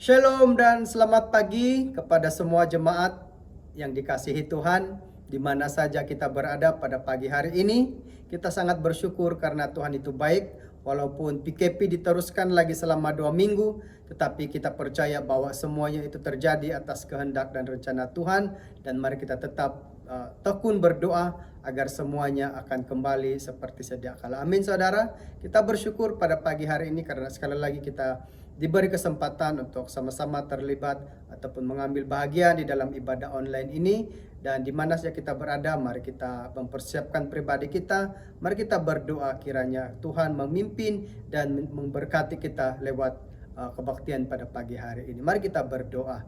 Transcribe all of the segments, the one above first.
Shalom dan selamat pagi kepada semua jemaat yang dikasihi Tuhan, di mana saja kita berada pada pagi hari ini. Kita sangat bersyukur karena Tuhan itu baik, walaupun PKP diteruskan lagi selama 2 minggu, tetapi kita percaya bahwa semuanya itu terjadi atas kehendak dan rencana Tuhan, dan mari kita tetap tekun berdoa agar semuanya akan kembali seperti sedia kala. Amin saudara, kita bersyukur pada pagi hari ini karena sekali lagi kita diberi kesempatan untuk sama-sama terlibat ataupun mengambil bahagian di dalam ibadah online ini. Dan di mana saja kita berada, mari kita mempersiapkan pribadi kita, mari kita berdoa kiranya Tuhan memimpin dan memberkati kita lewat kebaktian pada pagi hari ini. Mari kita berdoa.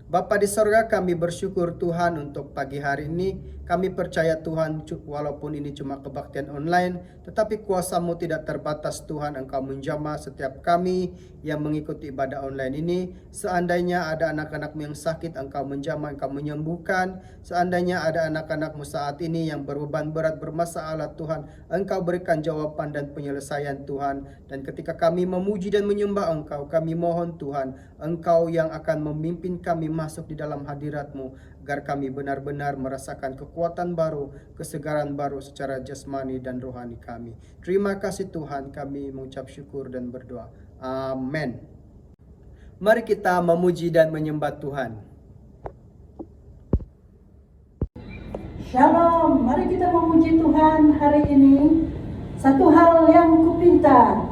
Bapa di sorga, kami bersyukur Tuhan untuk pagi hari ini. Kami percaya Tuhan, walaupun ini cuma kebaktian online, tetapi kuasa-Mu tidak terbatas Tuhan. Engkau menjamah setiap kami yang mengikuti ibadah online ini. Seandainya ada anak-anak-Mu yang sakit, Engkau menjamah, Engkau menyembuhkan. Seandainya ada anak-anak-Mu saat ini yang berbeban berat, bermasalah Tuhan, Engkau berikan jawaban dan penyelesaian Tuhan. Dan ketika kami memuji dan menyembah Engkau, kami mohon Tuhan, Engkau yang akan memimpin kami masuk di dalam hadirat-Mu, agar kami benar-benar merasakan kekuatan baru, kesegaran baru secara jasmani dan rohani kami. Terima kasih Tuhan, kami mengucap syukur dan berdoa. Amin. Mari kita memuji dan menyembah Tuhan. Shalom, mari kita memuji Tuhan hari ini. Satu hal yang kupinta,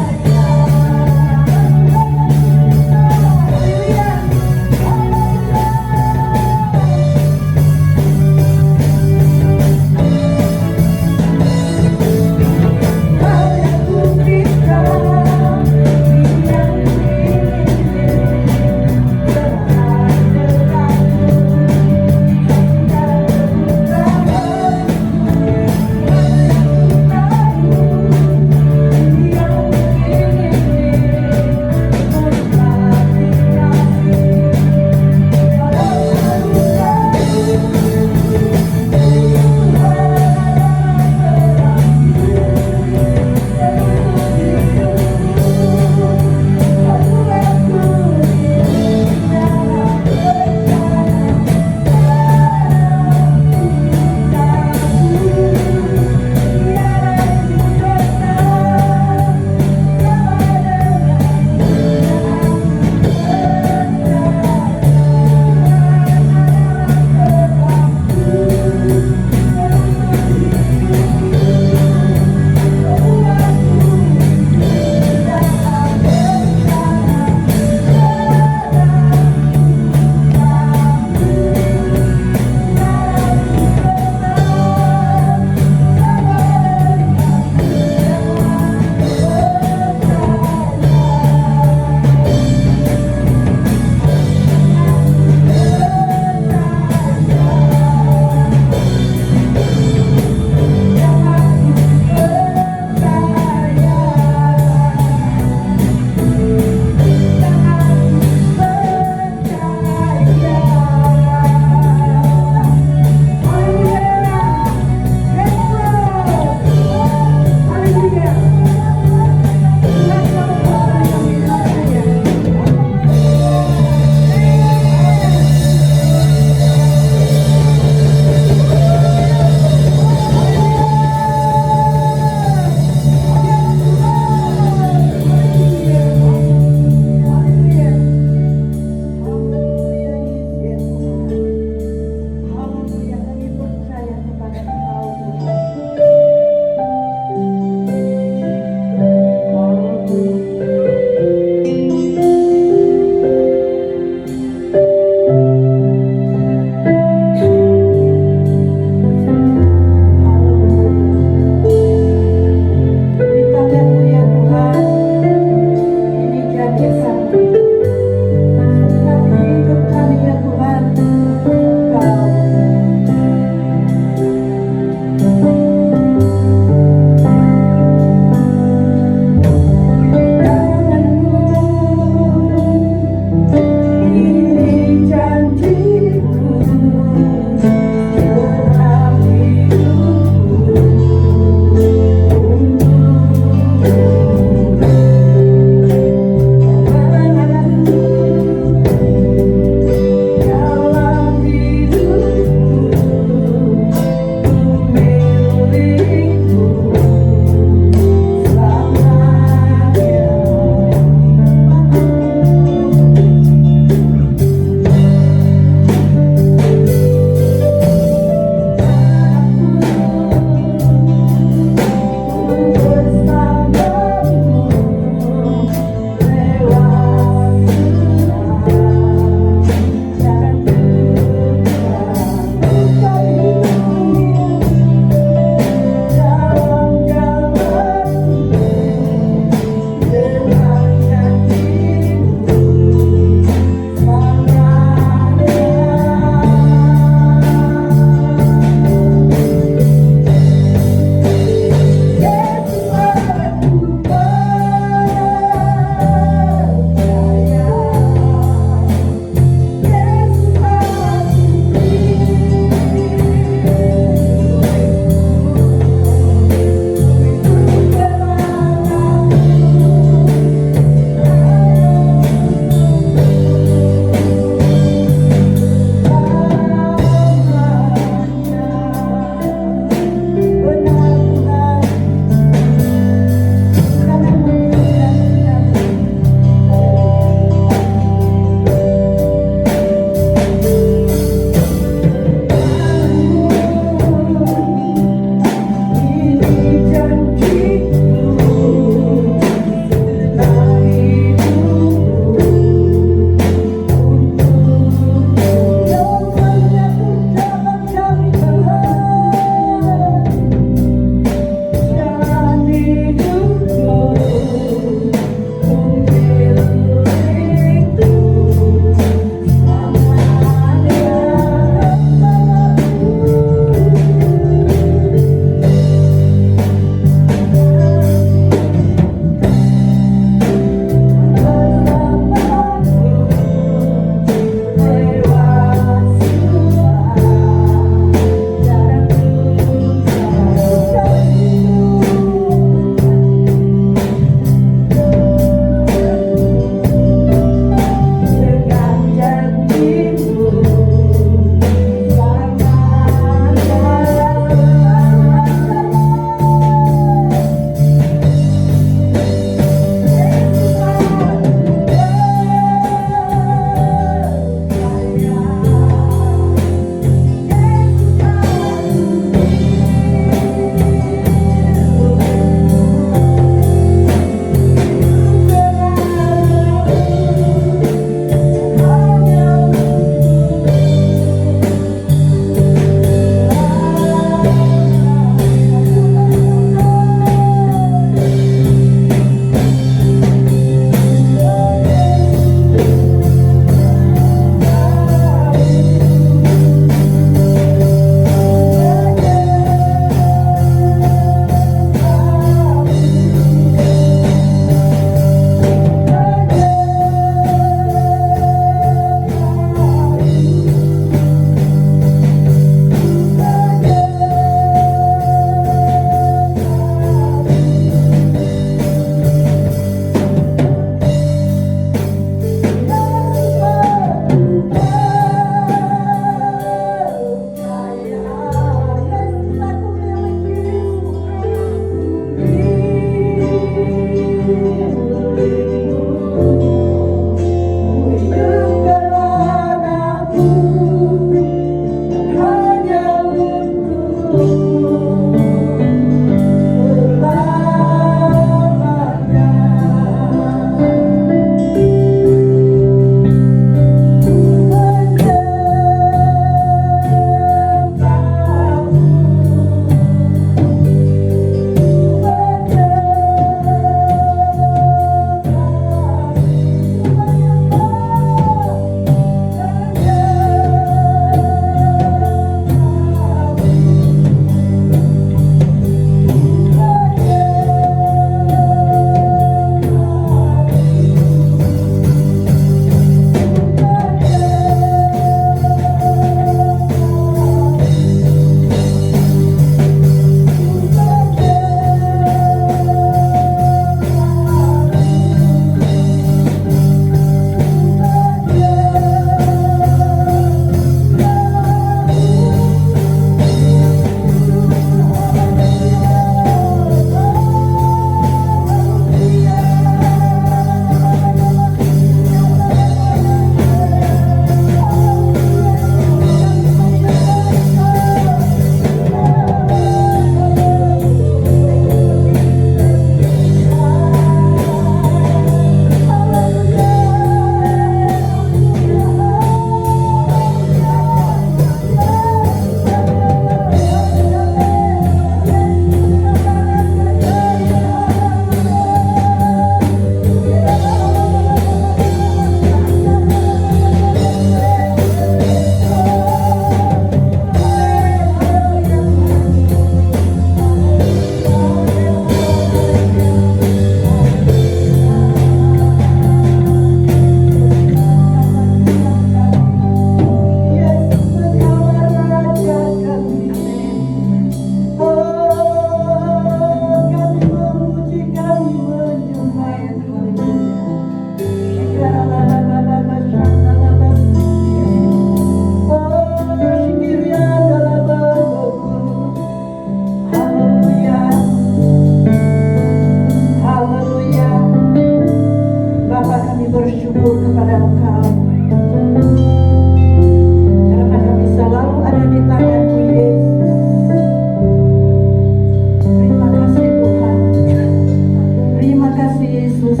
Yesus.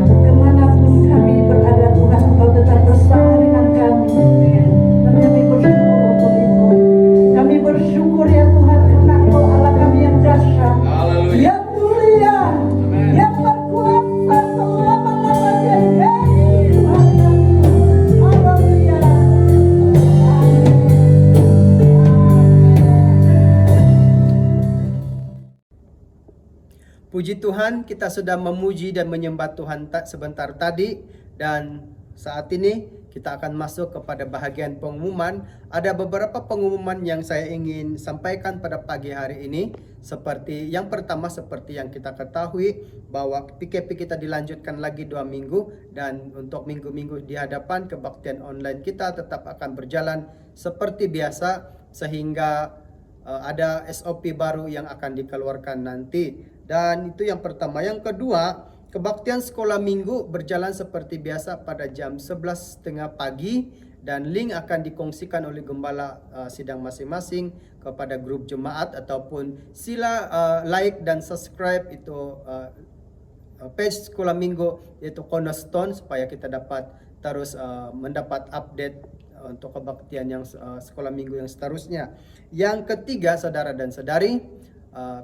Kemanapun kami berada Tuhan, Engkau tetap bersama dengan kami. Dan kami bersyukur untuk itu. Kami bersyukur ya Tuhan, karena Engkau Allah kami yang dahsyat, yang mulia, yang berkuasa selama-lamanya. Yesus, haleluya. Puji Tuhan, kita sudah memuji dan menyembah Tuhan sebentar tadi, dan saat ini kita akan masuk kepada bahagian pengumuman. Ada beberapa pengumuman yang saya ingin sampaikan pada pagi hari ini. Seperti yang pertama, seperti yang kita ketahui bahwa PKP kita dilanjutkan lagi 2 minggu, dan untuk minggu-minggu di hadapan kebaktian online kita tetap akan berjalan seperti biasa, sehingga ada SOP baru yang akan dikeluarkan nanti. Dan itu yang pertama. Yang kedua, kebaktian sekolah minggu berjalan seperti biasa pada jam 11.30 pagi, dan link akan dikongsikan oleh gembala sidang masing-masing kepada grup jemaat, ataupun sila like dan subscribe itu page sekolah minggu yaitu Cornerstone, supaya kita dapat terus mendapat update untuk kebaktian yang sekolah minggu yang seterusnya. Yang ketiga, saudara dan saudari,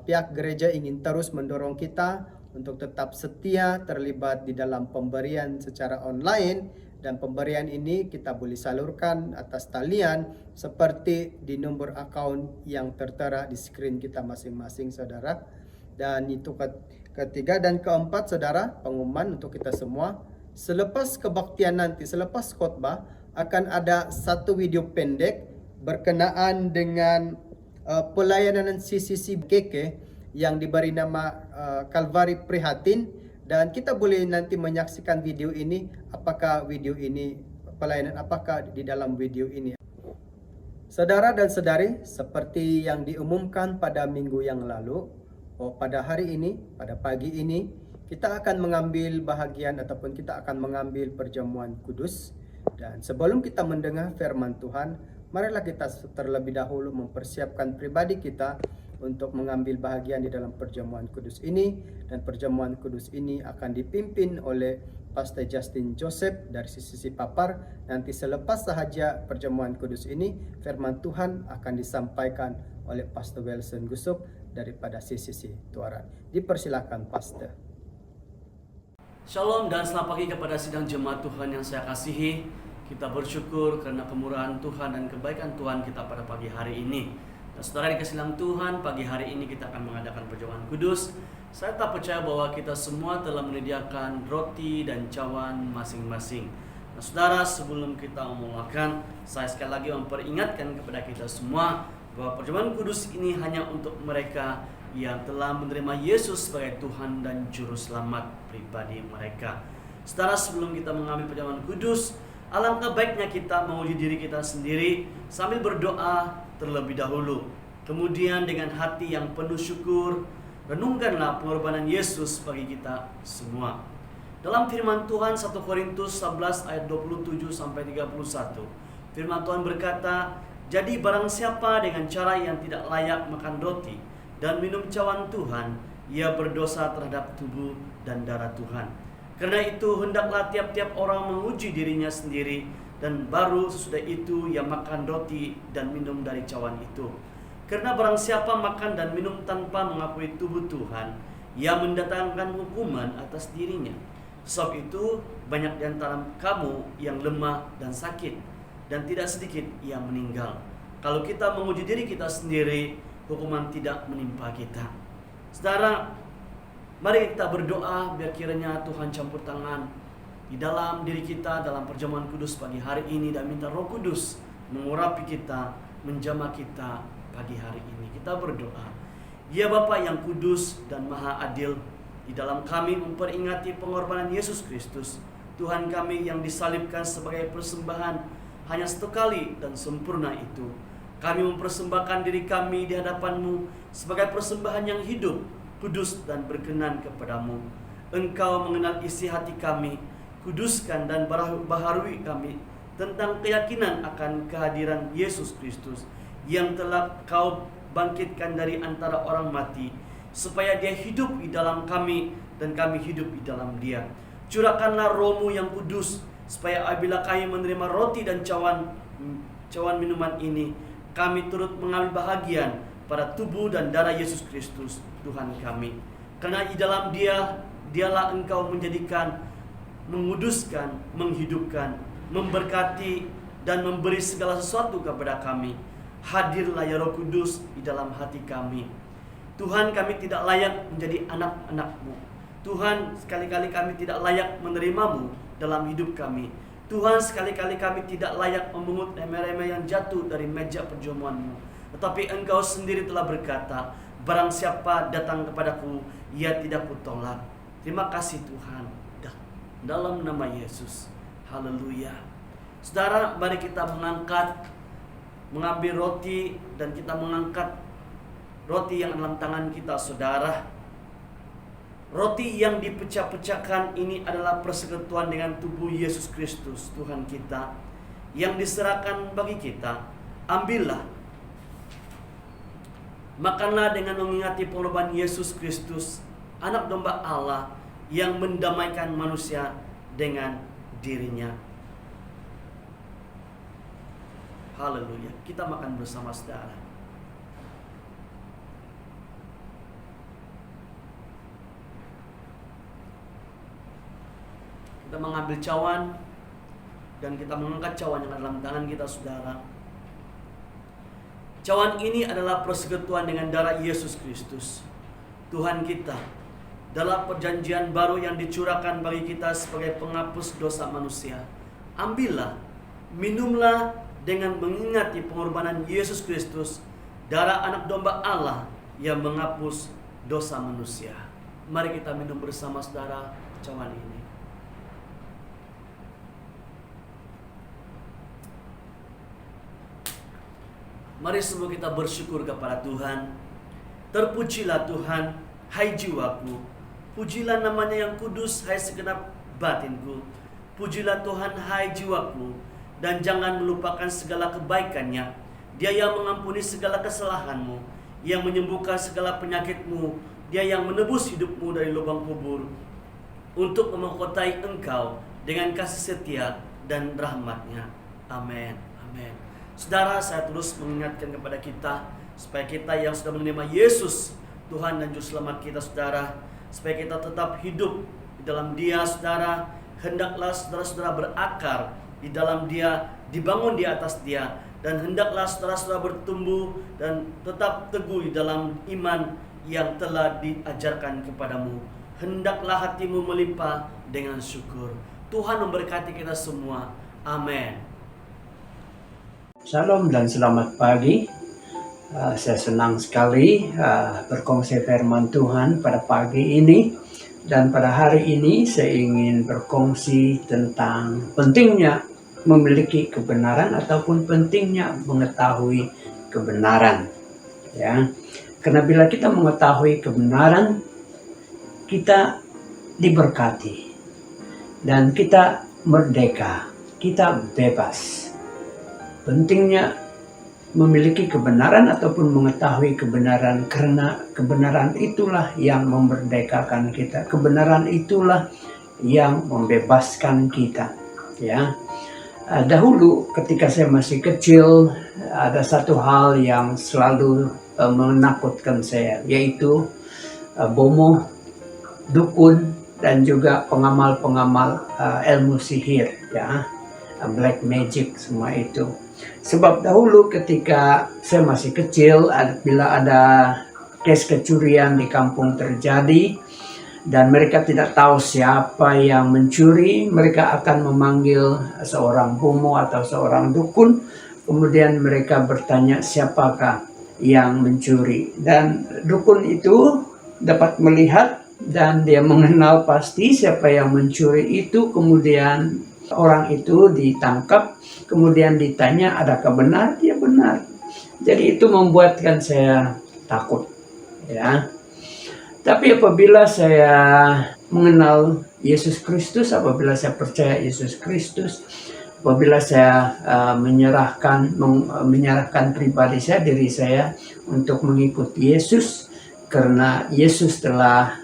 pihak gereja ingin terus mendorong kita untuk tetap setia terlibat di dalam pemberian secara online, dan pemberian ini kita boleh salurkan atas talian seperti di nomor akaun yang tertera di screen kita masing-masing, saudara. Dan itu ketiga. Dan keempat, saudara, pengumuman untuk kita semua, selepas kebaktian nanti, selepas khotbah, akan ada satu video pendek berkenaan dengan pelayanan CCC KK yang diberi nama Kalvari Prihatin, dan kita boleh nanti menyaksikan video ini. Apakah video ini, pelayanan apakah di dalam video ini. Saudara dan saudari, seperti yang diumumkan pada minggu yang lalu, pada hari ini, pada pagi ini, kita akan mengambil bahagian ataupun kita akan mengambil perjamuan kudus. Dan sebelum kita mendengar firman Tuhan, marilah kita terlebih dahulu mempersiapkan pribadi kita untuk mengambil bahagian di dalam perjamuan kudus ini. Dan perjamuan kudus ini akan dipimpin oleh Pastor Justin Joseph dari CCC Papar. Nanti selepas sahaja perjamuan kudus ini, firman Tuhan akan disampaikan oleh Pastor Wilson Gusup daripada CCC Tuaran. Dipersilakan, Pastor. Shalom dan selamat pagi kepada sidang jemaat Tuhan yang saya kasihi. Kita bersyukur karena kemurahan Tuhan dan kebaikan Tuhan kita pada pagi hari ini. Dan saudara dikasih dalam Tuhan, pagi hari ini kita akan mengadakan perjamuan kudus. Saya tak percaya bahwa kita semua telah menyediakan roti dan cawan masing-masing. Nah saudara, sebelum kita memulakan, saya sekali lagi memperingatkan kepada kita semua bahwa perjamuan kudus ini hanya untuk mereka yang telah menerima Yesus sebagai Tuhan dan Juru Selamat pribadi mereka. Saudara, sebelum kita mengambil perjamuan kudus, alangkah baiknya kita menguji diri kita sendiri sambil berdoa terlebih dahulu. Kemudian dengan hati yang penuh syukur, renungkanlah pengorbanan Yesus bagi kita semua. Dalam firman Tuhan 1 Korintus 11 ayat 27 sampai 31, firman Tuhan berkata, "Jadi barang siapa dengan cara yang tidak layak makan roti dan minum cawan Tuhan, ia berdosa terhadap tubuh dan darah Tuhan. Karena itu hendaklah tiap-tiap orang menguji dirinya sendiri, dan baru sesudah itu ia makan roti dan minum dari cawan itu. Karena barang siapa makan dan minum tanpa mengakui tubuh Tuhan, ia mendatangkan hukuman atas dirinya. Sebab itu banyak di antara kamu yang lemah dan sakit, dan tidak sedikit yang meninggal. Kalau kita menguji diri kita sendiri, hukuman tidak menimpa kita." Saudara, mari kita berdoa biar kiranya Tuhan campur tangan di dalam diri kita dalam perjamuan kudus pagi hari ini, dan minta Roh Kudus mengurapi kita, menjamah kita pagi hari ini. Kita berdoa. Ya Bapa yang kudus dan maha adil, di dalam kami memperingati pengorbanan Yesus Kristus, Tuhan kami yang disalibkan sebagai persembahan hanya satu kali dan sempurna itu. Kami mempersembahkan diri kami di hadapan-Mu sebagai persembahan yang hidup, kudus dan berkenan kepadamu. Engkau mengenal isi hati kami, kuduskan dan baharui kami tentang keyakinan akan kehadiran Yesus Kristus yang telah Kau bangkitkan dari antara orang mati, supaya Dia hidup di dalam kami dan kami hidup di dalam Dia. Curahkanlah Roh-Mu yang kudus, supaya apabila kami menerima roti dan cawan minuman ini, kami turut mengambil bahagian pada tubuh dan darah Yesus Kristus, Tuhan kami. Karena di dalam Dialah Engkau menjadikan, menguduskan, menghidupkan, memberkati, dan memberi segala sesuatu kepada kami. Hadirlah ya Roh Kudus di dalam hati kami. Tuhan, kami tidak layak menjadi anak-anak-Mu. Tuhan, sekali-kali kami tidak layak menerima-Mu dalam hidup kami. Tuhan, sekali-kali kami tidak layak memungut remeh-remeh yang jatuh dari meja perjamuan-Mu. Tetapi Engkau sendiri telah berkata, barang siapa datang kepadaku, ia tidak kutolak. Terima kasih Tuhan. Dalam nama Yesus. Haleluya. Saudara, mari kita mengambil roti, dan kita mengangkat roti yang dalam tangan kita, saudara. Roti yang dipecah-pecahkan ini adalah persekutuan dengan tubuh Yesus Kristus, Tuhan kita, yang diserahkan bagi kita. Ambillah, makanlah dengan mengingati pengorbanan Yesus Kristus, anak domba Allah yang mendamaikan manusia dengan dirinya. Haleluya. Kita makan bersama, saudara. Kita mengambil cawan, dan kita mengangkat cawan yang ada dalam tangan kita, saudara. Cawan ini adalah persekutuan dengan darah Yesus Kristus, Tuhan kita, dalam perjanjian baru yang dicurahkan bagi kita sebagai penghapus dosa manusia. Ambillah, minumlah dengan mengingati pengorbanan Yesus Kristus, darah anak domba Allah yang menghapus dosa manusia. Mari kita minum bersama, saudara, cawan ini. Mari semua kita bersyukur kepada Tuhan. Terpujilah Tuhan, hai jiwaku. Pujilah namanya yang kudus, hai segenap batinku. Pujilah Tuhan, hai jiwaku. Dan jangan melupakan segala kebaikannya. Dia yang mengampuni segala kesalahanmu, yang menyembuhkan segala penyakitmu. Dia yang menebus hidupmu dari lubang kubur, untuk memahkotai engkau dengan kasih setia dan rahmat-Nya. Amin. Amin. Saudara, saya terus mengingatkan kepada kita, supaya kita yang sudah menerima Yesus, Tuhan dan Juru Selamat kita, saudara, supaya kita tetap hidup di dalam Dia, saudara. Hendaklah saudara-saudara berakar di dalam Dia, dibangun di atas Dia, dan hendaklah saudara-saudara bertumbuh dan tetap teguh di dalam iman yang telah diajarkan kepadamu. Hendaklah hatimu melimpah dengan syukur. Tuhan memberkati kita semua. Amin. Shalom dan selamat pagi. Saya senang sekali berkongsi firman Tuhan pada pagi ini. Dan pada hari ini saya ingin berkongsi tentang pentingnya memiliki kebenaran ataupun pentingnya mengetahui kebenaran. Ya, karena bila kita mengetahui kebenaran, kita diberkati dan kita merdeka, kita bebas. Pentingnya memiliki kebenaran ataupun mengetahui kebenaran, karena kebenaran itulah yang memerdekakan kita. Kebenaran itulah yang membebaskan kita. Ya, dahulu ketika saya masih kecil, ada satu hal yang selalu menakutkan saya, yaitu bomoh, dukun, dan juga pengamal-pengamal ilmu sihir, ya, black magic, semua itu. Sebab dahulu ketika saya masih kecil, bila ada kes kecurian di kampung terjadi dan mereka tidak tahu siapa yang mencuri, mereka akan memanggil seorang bomoh atau seorang dukun. Kemudian mereka bertanya siapakah yang mencuri, dan dukun itu dapat melihat dan dia mengenal pasti siapa yang mencuri itu. Kemudian orang itu ditangkap, kemudian ditanya, adakah benar? Dia benar. Jadi itu membuatkan saya takut, ya. Tapi apabila saya mengenal Yesus Kristus, apabila saya percaya Yesus Kristus, apabila saya menyerahkan pribadi saya, diri saya untuk mengikuti Yesus, karena Yesus telah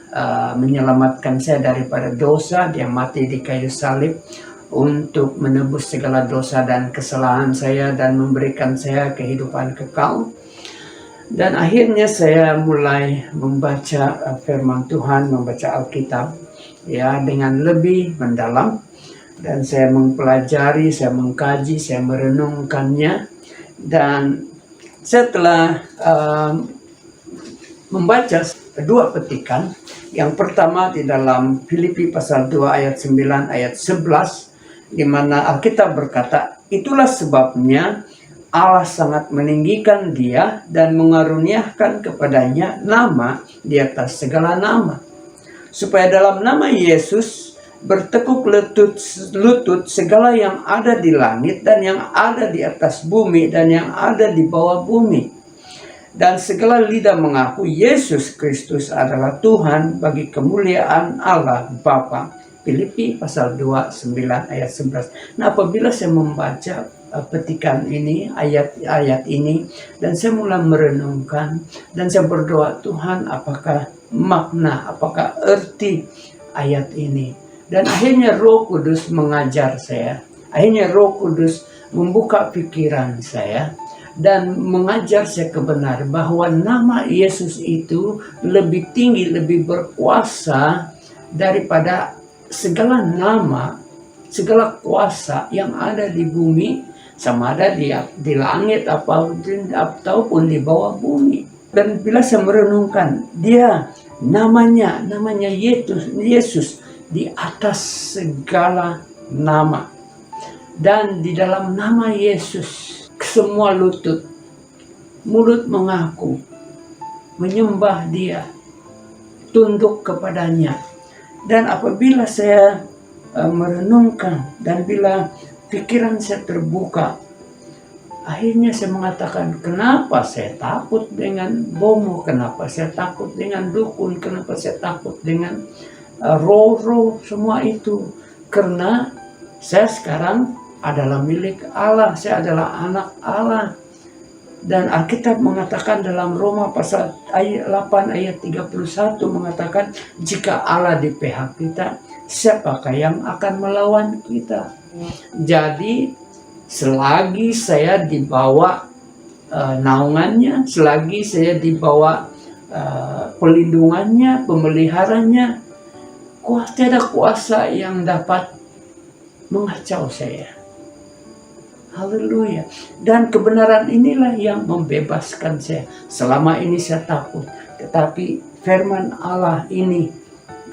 menyelamatkan saya daripada dosa. Dia mati di kayu salib untuk menebus segala dosa dan kesalahan saya dan memberikan saya kehidupan kekal. Dan akhirnya saya mulai membaca firman Tuhan, membaca Alkitab ya dengan lebih mendalam, dan saya mempelajari, saya mengkaji, saya merenungkannya. Dan saya telah membaca dua petikan. Yang pertama di dalam Filipi pasal 2 ayat 9 ayat 11, di mana Alkitab berkata, itulah sebabnya Allah sangat meninggikan dia dan mengaruniakan kepadanya nama di atas segala nama, supaya dalam nama Yesus bertekuk lutut segala yang ada di langit dan yang ada di atas bumi dan yang ada di bawah bumi, dan segala lidah mengaku Yesus Kristus adalah Tuhan bagi kemuliaan Allah Bapa. Filipi pasal 2 9 ayat 11. Nah, apabila saya membaca petikan ini, ayat-ayat ini, dan saya mulai merenungkan dan saya berdoa, Tuhan, apakah makna, apakah arti ayat ini? Dan akhirnya Roh Kudus mengajar saya. Akhirnya Roh Kudus membuka pikiran saya dan mengajar saya kebenaran bahwa nama Yesus itu lebih tinggi, lebih berkuasa daripada segala nama, segala kuasa yang ada di bumi, sama ada di langit ataupun di bawah bumi. Dan bila saya merenungkan, dia namanya Yesus di atas segala nama. Dan di dalam nama Yesus, semua lutut, mulut mengaku, menyembah dia, tunduk kepadanya. Dan apabila saya merenungkan dan bila pikiran saya terbuka, akhirnya saya mengatakan, kenapa saya takut dengan bomo, kenapa saya takut dengan dukun, kenapa saya takut dengan roh-roh semua itu. Karena saya sekarang adalah milik Allah, saya adalah anak Allah. Dan Alkitab mengatakan dalam Roma pasal 8 ayat 31 mengatakan, jika Allah di pihak kita, siapakah yang akan melawan kita? Jadi selagi saya dibawa naungannya, selagi saya dibawa pelindungannya, pemeliharanya, tiada kuasa yang dapat mengacau saya. Haleluya. Dan kebenaran inilah yang membebaskan saya. Selama ini saya takut, tetapi firman Allah ini,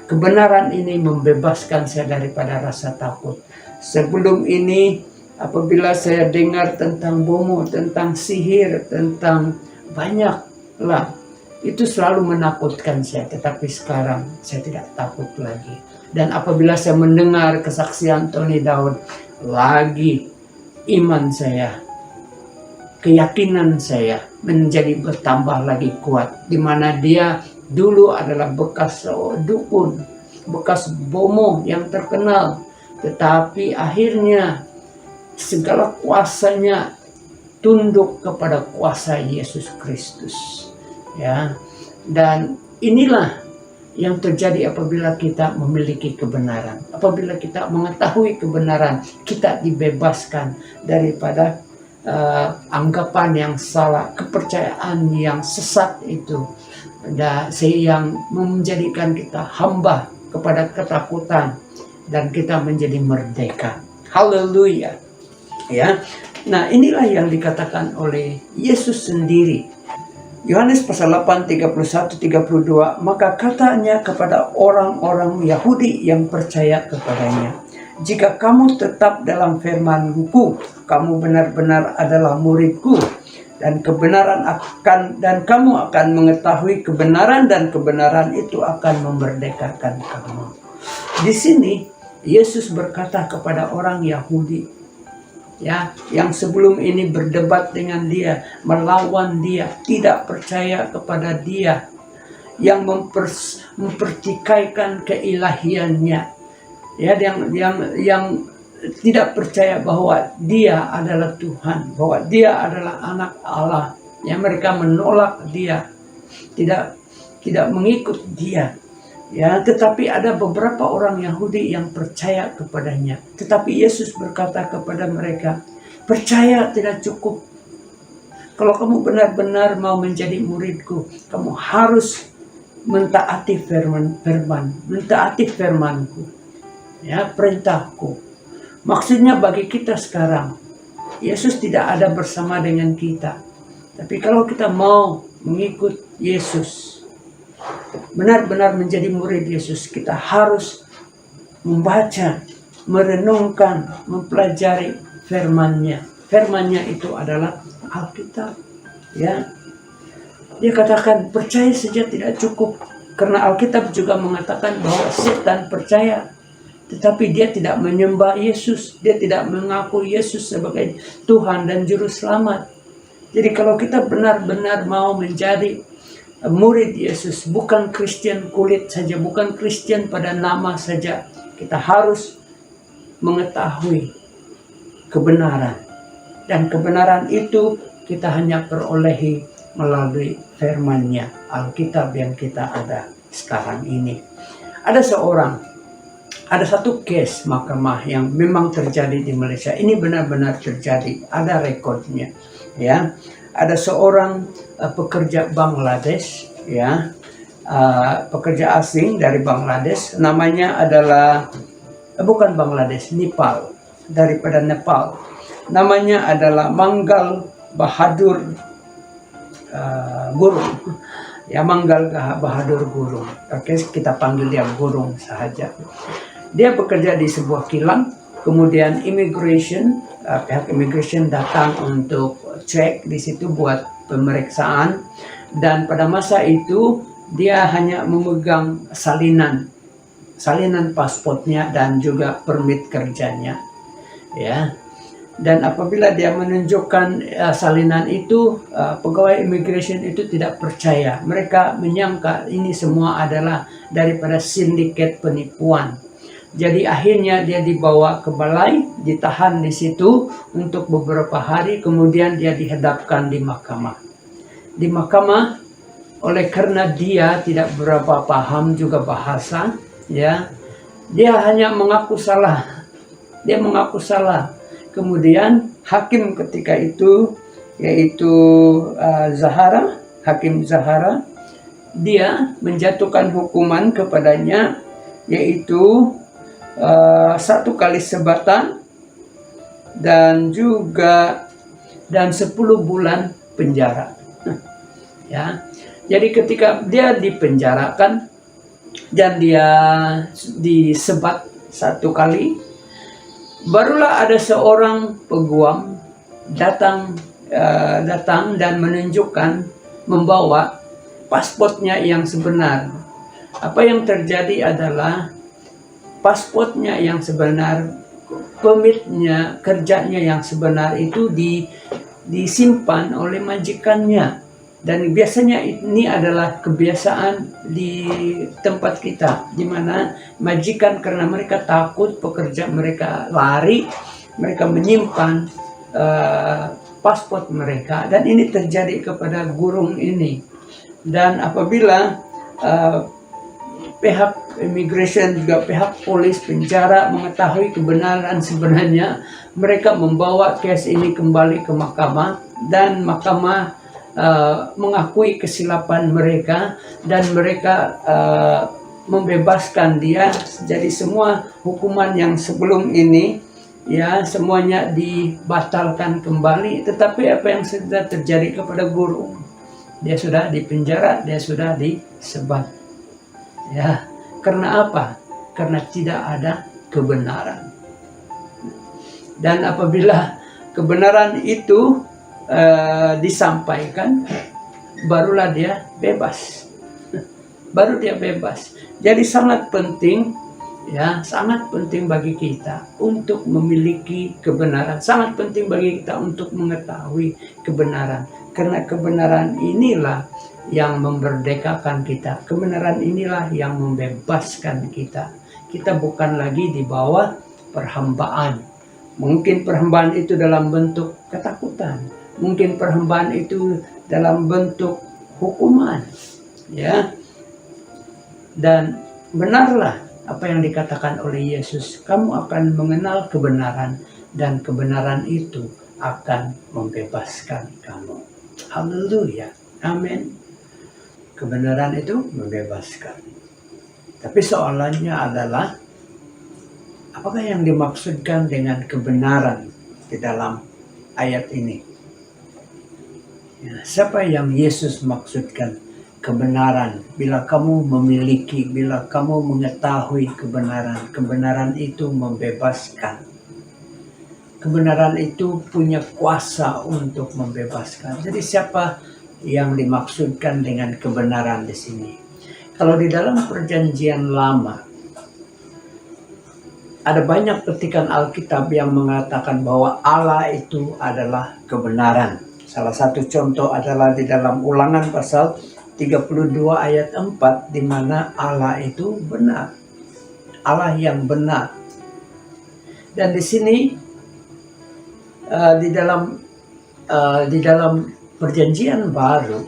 kebenaran ini membebaskan saya daripada rasa takut. Sebelum ini, apabila saya dengar tentang bomo, tentang sihir, tentang banyaklah, itu selalu menakutkan saya. Tetapi sekarang saya tidak takut lagi. Dan apabila saya mendengar kesaksian Tony Daud, lagi iman saya, keyakinan saya menjadi bertambah lagi kuat. Di mana dia dulu adalah bekas dukun, bekas bomo yang terkenal, tetapi akhirnya segala kuasanya tunduk kepada kuasa Yesus Kristus. Ya, dan inilah yang terjadi apabila kita memiliki kebenaran. Apabila kita mengetahui kebenaran, kita dibebaskan daripada anggapan yang salah, kepercayaan yang sesat itu, yang menjadikan kita hamba kepada ketakutan, dan kita menjadi merdeka. Haleluya. Ya. Nah, inilah yang dikatakan oleh Yesus sendiri. Yohanes pasal 8, 31-32, maka katanya kepada orang-orang Yahudi yang percaya kepadanya, jika kamu tetap dalam firman-Ku, kamu benar-benar adalah murid-Ku, dan kamu akan mengetahui kebenaran, dan kebenaran itu akan memerdekakan kamu. Di sini Yesus berkata kepada orang Yahudi, ya, yang sebelum ini berdebat dengan dia, melawan dia, tidak percaya kepada dia, yang mempertikaikan keilahiannya, ya, yang tidak percaya bahwa dia adalah Tuhan, bahwa dia adalah anak Allah, ya, mereka menolak dia, tidak mengikut dia. Ya, tetapi ada beberapa orang Yahudi yang percaya kepadanya. Tetapi Yesus berkata kepada mereka, percaya tidak cukup. Kalau kamu benar-benar mau menjadi muridku, kamu harus mentaati mentaati firmanku, ya, perintahku. Maksudnya bagi kita sekarang, Yesus tidak ada bersama dengan kita. Tapi kalau kita mau mengikut Yesus, benar-benar menjadi murid Yesus, kita harus membaca, merenungkan, mempelajari firman-Nya. Firman-Nya itu adalah Alkitab. Ya, dia katakan percaya saja tidak cukup, karena Alkitab juga mengatakan bahwa setan percaya, tetapi dia tidak menyembah Yesus, dia tidak mengaku Yesus sebagai Tuhan dan Juru Selamat. Jadi kalau kita benar-benar mau menjadi murid Yesus, bukan Kristen kulit saja, bukan Kristen pada nama saja, kita harus mengetahui kebenaran. Dan kebenaran itu kita hanya perolehi melalui firman-Nya, Alkitab yang kita ada sekarang ini. Ada satu case mahkamah yang memang terjadi di Malaysia. Ini benar-benar terjadi, ada rekodnya. Ya, ada seorang pekerja Bangladesh, ya, pekerja asing dari Bangladesh, namanya adalah bukan Bangladesh, Nepal, daripada Nepal. Namanya adalah Manggal Bahadur Gurung. Ya, Manggal Bahadur Gurung. Oke, kita panggil dia Gurung sahaja. Dia bekerja di sebuah kilang, kemudian pihak immigration datang untuk cek di situ buat pemeriksaan, dan pada masa itu dia hanya memegang salinan paspornya dan juga permit kerjanya, ya. Dan apabila dia menunjukkan salinan itu, pegawai immigration itu tidak percaya. Mereka menyangka ini semua adalah daripada sindiket penipuan. Jadi akhirnya dia dibawa ke balai, ditahan di situ untuk beberapa hari, kemudian dia dihadapkan di mahkamah. Di mahkamah, oleh karena dia tidak berapa paham juga bahasa, ya, dia hanya mengaku salah. Dia mengaku salah. Kemudian hakim ketika itu, yaitu Hakim Zahara, dia menjatuhkan hukuman kepadanya, yaitu 1 kali sebatan dan 10 bulan penjara. Ya, jadi ketika dia dipenjarakan dan dia disebat 1 kali, barulah ada seorang peguam datang dan menunjukkan, membawa paspornya yang sebenar. Apa yang terjadi adalah paspornya yang sebenar, permitnya, kerjanya yang sebenar itu disimpan oleh majikannya. Dan biasanya ini adalah kebiasaan di tempat kita, di mana majikan karena mereka takut pekerja mereka lari, mereka menyimpan paspor mereka. Dan ini terjadi kepada Gurung ini. Dan apabila pihak immigration juga pihak polis penjara mengetahui kebenaran sebenarnya, mereka membawa kes ini kembali ke mahkamah, dan mahkamah mengakui kesilapan mereka, dan mereka membebaskan dia. Jadi semua hukuman yang sebelum ini, ya, semuanya dibatalkan kembali. Tetapi apa yang sudah terjadi kepada Gurung, dia sudah dipenjara, dia sudah disebat. Ya, karena apa? Karena tidak ada kebenaran. Dan apabila kebenaran itu disampaikan, barulah dia bebas. Baru dia bebas. Jadi sangat penting, ya, sangat penting bagi kita untuk memiliki kebenaran. Sangat penting bagi kita untuk mengetahui kebenaran. Karena kebenaran inilah yang memerdekakan kita. Kebenaran inilah yang membebaskan kita. Kita bukan lagi di bawah perhambaan. Mungkin perhambaan itu dalam bentuk ketakutan. Mungkin perhambaan itu dalam bentuk hukuman, ya. Dan benarlah apa yang dikatakan oleh Yesus. Kamu akan mengenal kebenaran dan kebenaran itu akan membebaskan kamu. Haleluya. Amin. Kebenaran itu membebaskan. Tapi soalannya adalah, apakah yang dimaksudkan dengan kebenaran di dalam ayat ini? Ya, siapa yang Yesus maksudkan kebenaran? Bila kamu memiliki, bila kamu mengetahui kebenaran, kebenaran itu membebaskan. Kebenaran itu punya kuasa untuk membebaskan. Jadi siapa yang dimaksudkan dengan kebenaran di sini? Kalau di dalam Perjanjian Lama, ada banyak petikan Alkitab yang mengatakan bahwa Allah itu adalah kebenaran. Salah satu contoh adalah di dalam Ulangan pasal 32 ayat 4, di mana Allah itu benar. Allah yang benar. Dan di sini di dalam Perjanjian Baru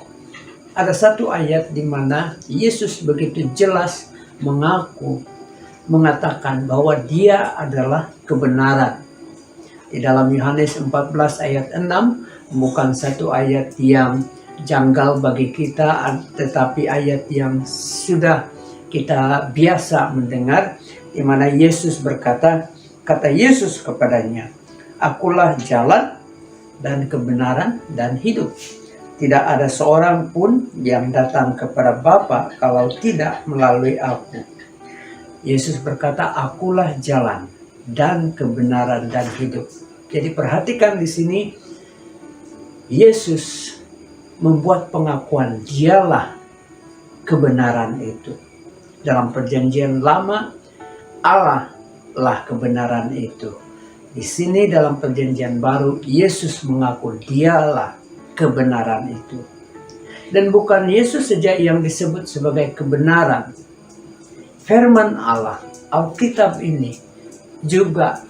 ada satu ayat di mana Yesus begitu jelas mengatakan bahwa Dia adalah kebenaran. Di dalam Yohanes 14 ayat 6, bukan satu ayat yang janggal bagi kita, tetapi ayat yang sudah kita biasa mendengar, di mana Yesus berkata, kata Yesus kepadanya, "Akulah jalan dan kebenaran dan hidup. Tidak ada seorang pun yang datang kepada Bapa kalau tidak melalui aku." Yesus berkata, "Akulah jalan dan kebenaran dan hidup." Jadi perhatikan di sini, Yesus membuat pengakuan Dialah kebenaran itu. Dalam Perjanjian Lama, Allah lah kebenaran itu. Di sini dalam Perjanjian Baru, Yesus mengaku Dialah kebenaran itu. Dan bukan Yesus saja yang disebut sebagai kebenaran. Firman Allah, Alkitab ini juga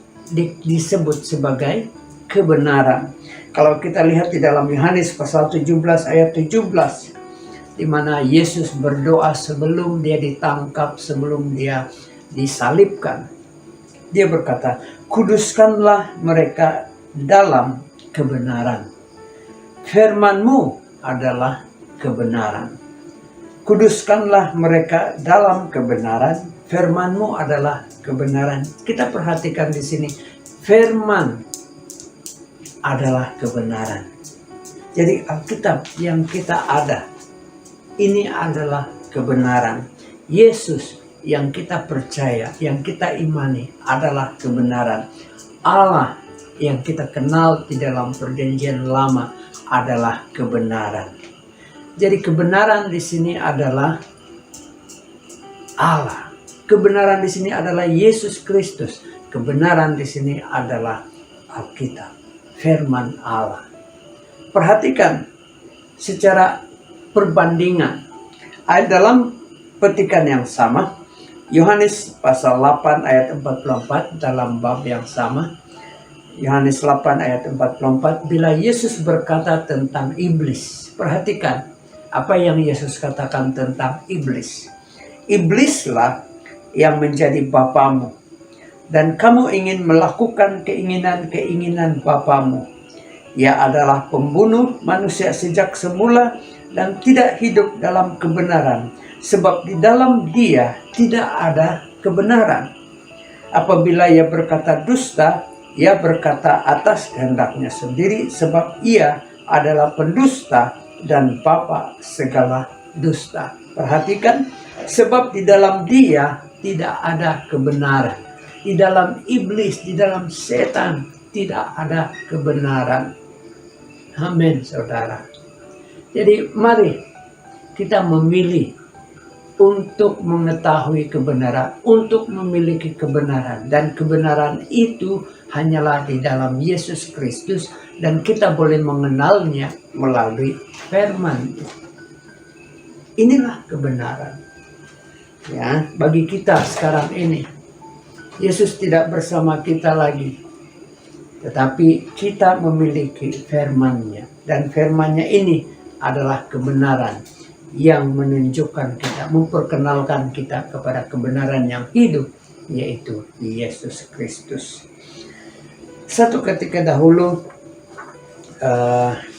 disebut sebagai kebenaran. Kalau kita lihat di dalam Yohanes pasal 17 ayat 17, di mana Yesus berdoa sebelum Dia ditangkap, sebelum Dia disalibkan. Dia berkata, "Kuduskanlah mereka dalam kebenaran. Firman-Mu adalah kebenaran. Kuduskanlah mereka dalam kebenaran. Firman-Mu adalah kebenaran." Kita perhatikan di sini, firman adalah kebenaran. Jadi Alkitab yang kita ada, ini adalah kebenaran. Yesus yang kita percaya, yang kita imani adalah kebenaran. Allah yang kita kenal di dalam Perjanjian Lama adalah kebenaran. Jadi kebenaran di sini adalah Allah. Kebenaran di sini adalah Yesus Kristus. Kebenaran di sini adalah Alkitab, firman Allah. Perhatikan secara perbandingan. Dalam petikan yang sama, Yohanes pasal 8 ayat 44, dalam bab yang sama, Yohanes 8 ayat 44, bila Yesus berkata tentang iblis. Perhatikan apa yang Yesus katakan tentang iblis. "Iblislah yang menjadi bapamu, dan kamu ingin melakukan keinginan-keinginan bapamu. Ia adalah pembunuh manusia sejak semula dan tidak hidup dalam kebenaran, sebab di dalam Dia tidak ada kebenaran. Apabila ia berkata dusta, ia berkata atas kehendaknya sendiri, sebab ia adalah pendusta dan bapa segala dusta." Perhatikan, sebab di dalam Dia tidak ada kebenaran. Di dalam iblis, di dalam setan tidak ada kebenaran. Amin, saudara. Jadi mari kita memilih untuk mengetahui kebenaran, untuk memiliki kebenaran. Dan kebenaran itu hanyalah di dalam Yesus Kristus, dan kita boleh mengenalnya melalui firman. Inilah kebenaran. Ya, bagi kita sekarang ini, Yesus tidak bersama kita lagi, tetapi kita memiliki firman-Nya, dan firman-Nya ini adalah kebenaran. yang menunjukkan kita, memperkenalkan kita kepada kebenaran yang hidup, yaitu Yesus Kristus. Satu ketika dahulu,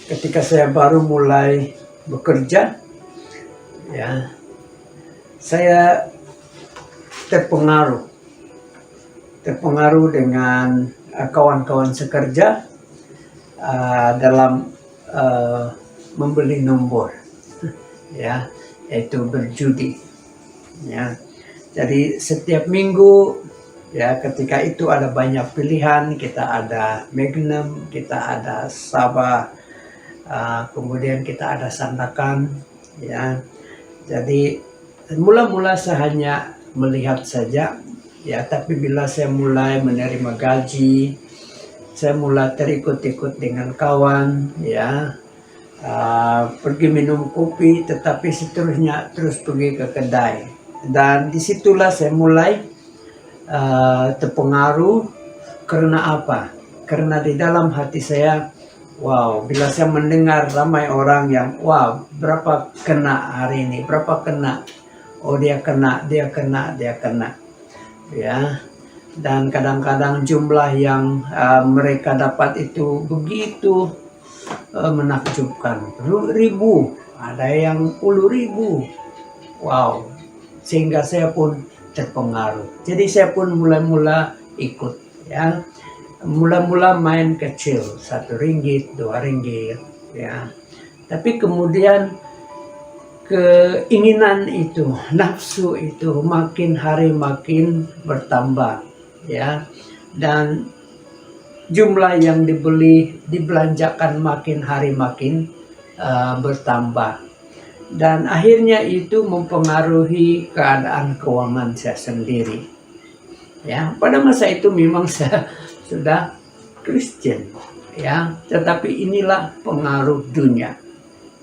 ketika saya baru mulai bekerja, ya, saya terpengaruh dengan kawan-kawan sekerja dalam membeli nomor, ya, yaitu berjudi, ya. Jadi setiap minggu, ya, ketika itu ada banyak pilihan, kita ada Magnum, kita ada Sabah, kemudian kita ada Sandakan, ya. Jadi mula-mula saya hanya melihat saja, ya, tapi bila saya mulai menerima gaji, saya mulai terikut-ikut dengan kawan, ya, pergi minum kopi, tetapi seterusnya terus pergi ke kedai. Dan disitulah saya mulai terpengaruh. Karena apa? Karena di dalam hati saya, wow, bila saya mendengar ramai orang yang, wow, berapa kena hari ini, berapa kena, oh dia kena, ya. Dan kadang-kadang jumlah yang mereka dapat itu begitu menakjubkan, ribu, ada yang 10.000, wow, sehingga saya pun terpengaruh. Jadi saya pun mula-mula ikut, ya, mula-mula main kecil, RM1, RM2, ya. Tapi kemudian keinginan itu, nafsu itu makin hari makin bertambah, ya, dan jumlah yang dibelanjakan makin hari makin bertambah, dan akhirnya itu mempengaruhi keadaan keuangan saya sendiri, ya. Pada masa itu memang saya sudah Kristen, ya, tetapi inilah pengaruh dunia.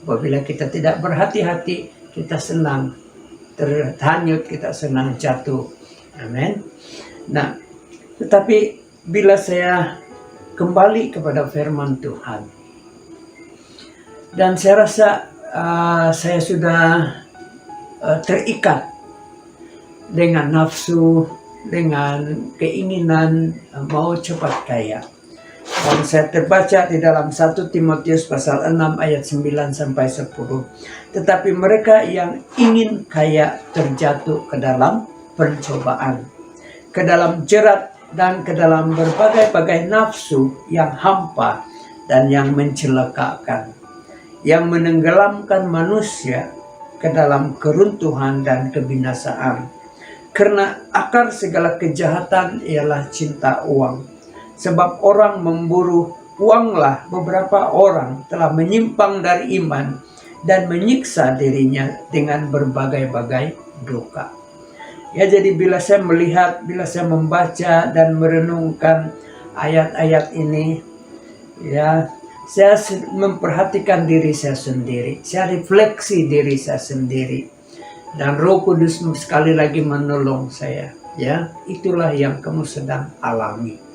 Apabila kita tidak berhati-hati, kita senang terhanyut, kita senang jatuh. Amin. Nah, tetapi bila saya kembali kepada firman Tuhan, dan saya rasa saya sudah terikat dengan nafsu, dengan keinginan mau cepat kaya. Dan saya terbaca di dalam 1 Timotius pasal 6 ayat 9 sampai 10. Tetapi mereka yang ingin kaya terjatuh ke dalam pencobaan, ke dalam jerat, dan ke dalam berbagai-bagai nafsu yang hampa dan yang mencelakakan, yang menenggelamkan manusia ke dalam keruntuhan dan kebinasaan. Karena akar segala kejahatan ialah cinta uang. Sebab orang memburu uanglah, beberapa orang telah menyimpang dari iman dan menyiksa dirinya dengan berbagai-bagai dosa. Ya, jadi bila saya melihat, bila saya membaca dan merenungkan ayat-ayat ini, ya, saya memperhatikan diri saya sendiri, saya refleksi diri saya sendiri, dan Roh Kudus sekali lagi menolong saya. Ya, itulah yang kamu sedang alami.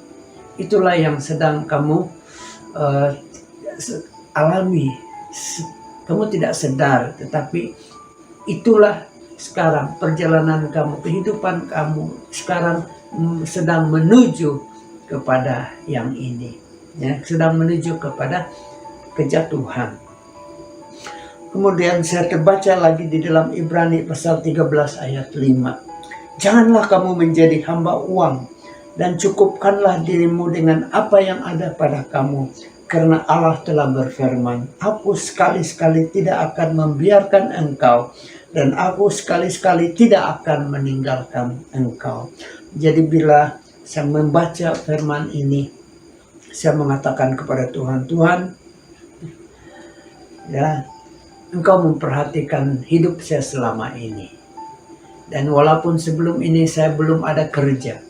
Itulah yang sedang kamu alami. Kamu tidak sadar, tetapi itulah sekarang perjalanan kamu, kehidupan kamu sekarang sedang menuju kepada yang ini, ya, sedang menuju kepada kejatuhan. Kemudian saya terbaca lagi di dalam Ibrani pasal 13 ayat 5. Janganlah kamu menjadi hamba uang, dan cukupkanlah dirimu dengan apa yang ada pada kamu, karena Allah telah berfirman, aku sekali-sekali tidak akan membiarkan engkau, dan aku sekali-sekali tidak akan meninggalkan engkau. Jadi bila saya membaca firman ini, saya mengatakan kepada Tuhan, Tuhan, ya, Engkau memperhatikan hidup saya selama ini. Dan walaupun sebelum ini saya belum ada kerja,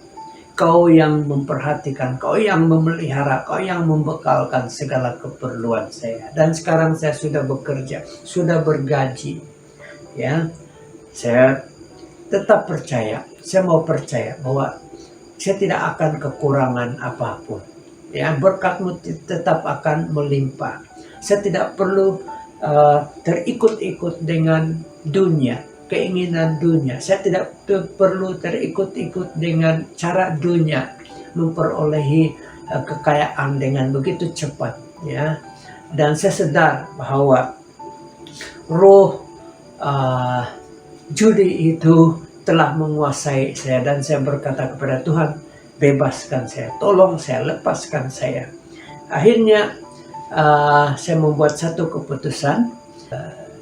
Kau yang memperhatikan, Kau yang memelihara, Kau yang membekalkan segala keperluan saya. Dan sekarang saya sudah bekerja, sudah bergaji. Ya, saya tetap percaya, saya mau percaya bahwa saya tidak akan kekurangan apapun. Ya, berkat-Mu tetap akan melimpah. Saya tidak perlu terikut-ikut dengan dunia, keinginan dunia. Saya tidak perlu terikut-ikut dengan cara dunia memperolehi kekayaan dengan begitu cepat, ya. Dan saya sadar bahwa roh judi itu telah menguasai saya, dan saya berkata kepada Tuhan, bebaskan saya, tolong saya, lepaskan saya. Akhirnya saya membuat satu keputusan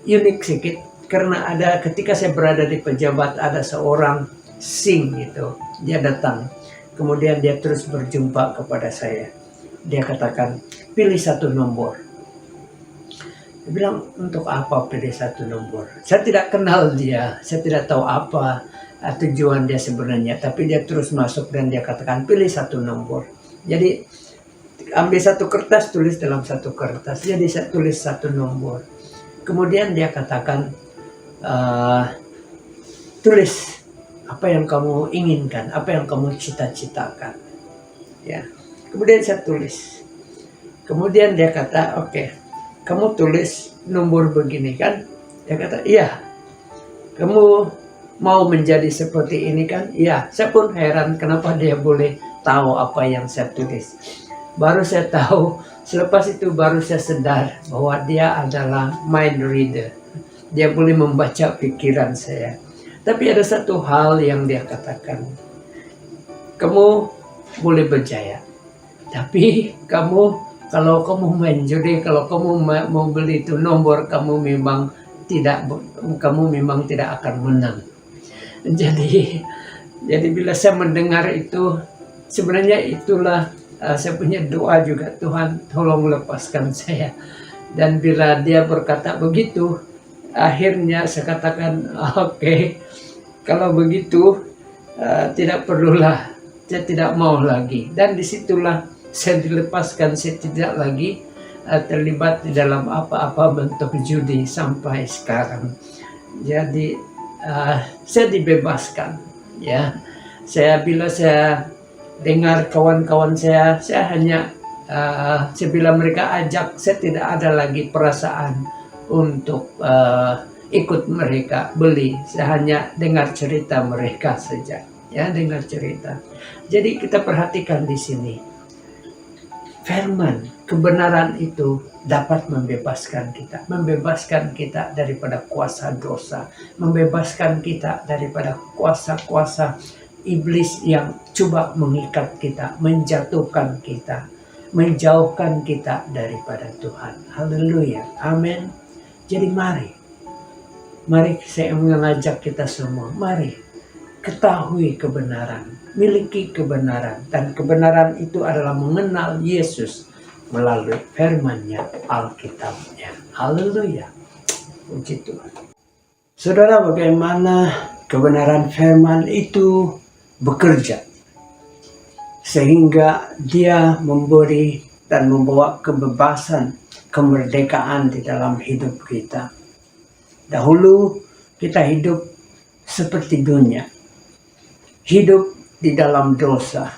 unik sedikit, karena ada ketika saya berada di pejabat, ada seorang sing gitu, dia datang, kemudian dia terus berjumpa kepada saya. Dia katakan, pilih satu nomor. Dia bilang, untuk apa pilih satu nomor? Saya tidak kenal dia, saya tidak tahu apa tujuan dia sebenarnya, tapi dia terus masuk dan dia katakan, pilih satu nomor. Jadi ambil satu kertas, tulis dalam satu kertas. Jadi saya tulis satu nomor. Kemudian dia katakan, tulis apa yang kamu inginkan, apa yang kamu cita-citakan. Ya. Kemudian saya tulis. Kemudian dia kata, oke, kamu tulis nomor begini kan? Dia kata, iya. Kamu mau menjadi seperti ini kan? Iya. Saya pun heran kenapa dia boleh tahu apa yang saya tulis. Baru saya tahu, selepas itu baru saya sadar bahwa dia adalah mind reader. Dia boleh membaca pikiran saya. Tapi ada satu hal yang dia katakan. Kamu boleh berjaya. Tapi kalau kamu main judi, kalau kamu mau beli itu nomor, kamu memang tidak akan menang. Jadi bila saya mendengar itu, sebenarnya itulah saya punya doa juga, Tuhan tolong lepaskan saya. Dan bila dia berkata begitu, akhirnya saya katakan, oke, kalau begitu tidak perlulah, saya tidak mau lagi. Dan disitulah saya dilepaskan, saya tidak lagi terlibat di dalam apa-apa bentuk judi sampai sekarang. Jadi saya dibebaskan, ya. Bila saya dengar kawan-kawan saya hanya bila mereka ajak, saya tidak ada lagi perasaan untuk ikut mereka beli. Saya hanya dengar cerita mereka saja, ya, dengar cerita. Jadi kita perhatikan di sini. Firman, kebenaran itu dapat membebaskan kita daripada kuasa dosa, membebaskan kita daripada kuasa-kuasa iblis yang coba mengikat kita, menjatuhkan kita, menjauhkan kita daripada Tuhan. Haleluya, amin. Jadi mari saya mengajak kita semua, mari ketahui kebenaran, miliki kebenaran, dan kebenaran itu adalah mengenal Yesus melalui firman-Nya, Alkitab-Nya. Haleluya. Puji Tuhan. Saudara, bagaimana kebenaran firman itu bekerja sehingga dia memberi dan membawa kebebasan, kemerdekaan di dalam hidup kita. Dahulu kita hidup seperti dunia, hidup di dalam dosa.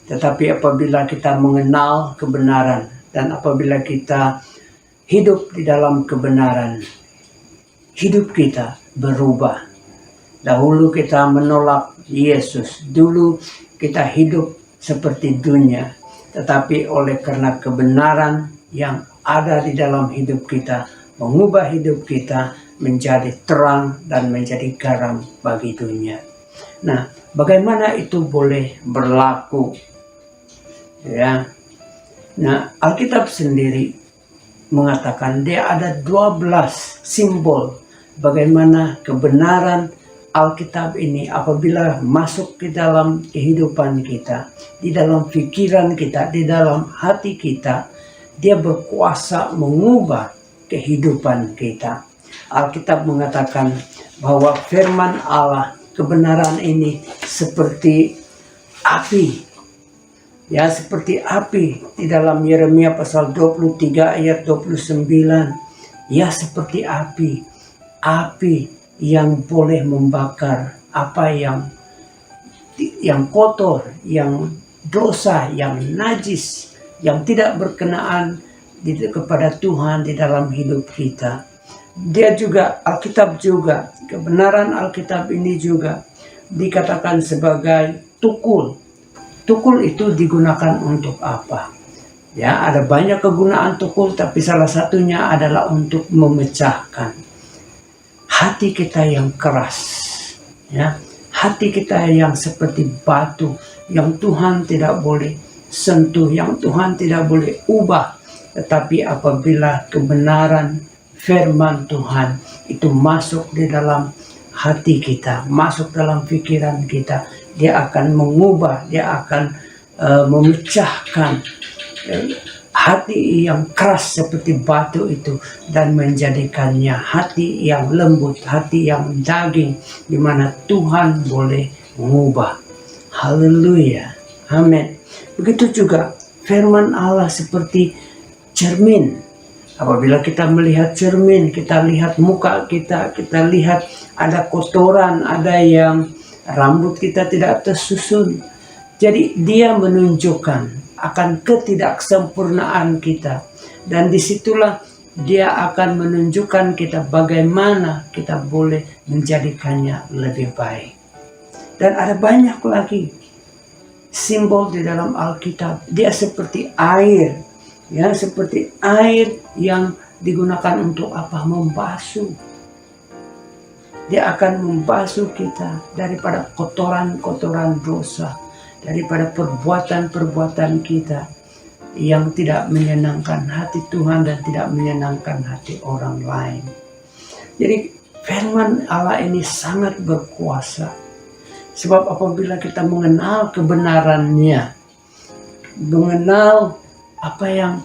Tetapi apabila kita mengenal kebenaran dan apabila kita hidup di dalam kebenaran, hidup kita berubah. Dahulu kita menolak Yesus, dulu kita hidup seperti dunia. Tetapi oleh karena kebenaran yang ada di dalam hidup kita, mengubah hidup kita menjadi terang dan menjadi garam bagi dunia. Nah, bagaimana itu boleh berlaku? Ya. Nah, Alkitab sendiri mengatakan dia ada 12 simbol bagaimana kebenaran Alkitab ini apabila masuk ke dalam kehidupan kita, di dalam pikiran kita, di dalam hati kita, dia berkuasa mengubah kehidupan kita. Alkitab mengatakan bahwa firman Allah, kebenaran ini seperti api. Ya, seperti api di dalam Yeremia pasal 23 ayat 29. Ya, seperti api. Api yang boleh membakar apa yang kotor, yang dosa, yang najis, yang tidak berkenaan kepada Tuhan di dalam hidup kita. Dia juga, Alkitab juga, kebenaran Alkitab ini juga dikatakan sebagai tukul. Tukul itu digunakan untuk apa? Ya, ada banyak kegunaan tukul, tapi salah satunya adalah untuk memecahkan hati kita yang keras. Ya, hati kita yang seperti batu, yang Tuhan tidak boleh sentuh, yang Tuhan tidak boleh ubah. Tetapi apabila kebenaran firman Tuhan itu masuk di dalam hati kita, masuk dalam pikiran kita, dia akan mengubah, dia akan memecahkan hati yang keras seperti batu itu dan menjadikannya hati yang lembut, hati yang daging, di mana Tuhan boleh mengubah. Haleluya, amin. Begitu juga firman Allah seperti cermin. Apabila kita melihat cermin, kita lihat muka kita, kita lihat ada kotoran, ada yang rambut kita tidak tersusun. Jadi dia menunjukkan akan ketidaksempurnaan kita. Dan disitulah dia akan menunjukkan kita bagaimana kita boleh menjadikannya lebih baik. Dan ada banyak lagi simbol di dalam Alkitab. Dia seperti air. Ya, seperti air yang digunakan untuk apa? Membasuh. Dia akan membasuh kita daripada kotoran-kotoran dosa, daripada perbuatan-perbuatan kita yang tidak menyenangkan hati Tuhan dan tidak menyenangkan hati orang lain. Jadi firman Allah ini sangat berkuasa. Sebab apabila kita mengenal kebenarannya, mengenal apa yang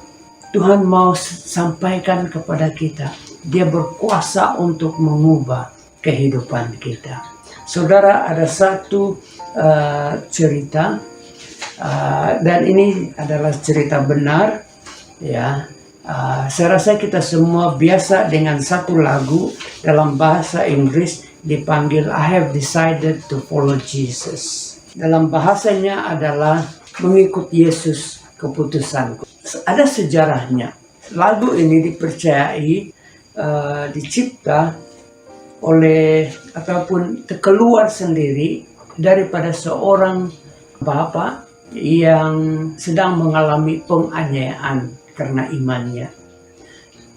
Tuhan mau sampaikan kepada kita, dia berkuasa untuk mengubah kehidupan kita. Saudara, ada satu cerita dan ini adalah cerita benar, ya. Saya rasa kita semua biasa dengan satu lagu dalam bahasa Inggris dipanggil I have decided to follow Jesus. Dalam bahasanya adalah mengikut Yesus keputusanku. Ada sejarahnya. Lagu ini dipercayai dicipta oleh ataupun keluar sendiri daripada seorang bapak yang sedang mengalami penganiayaan karena imannya.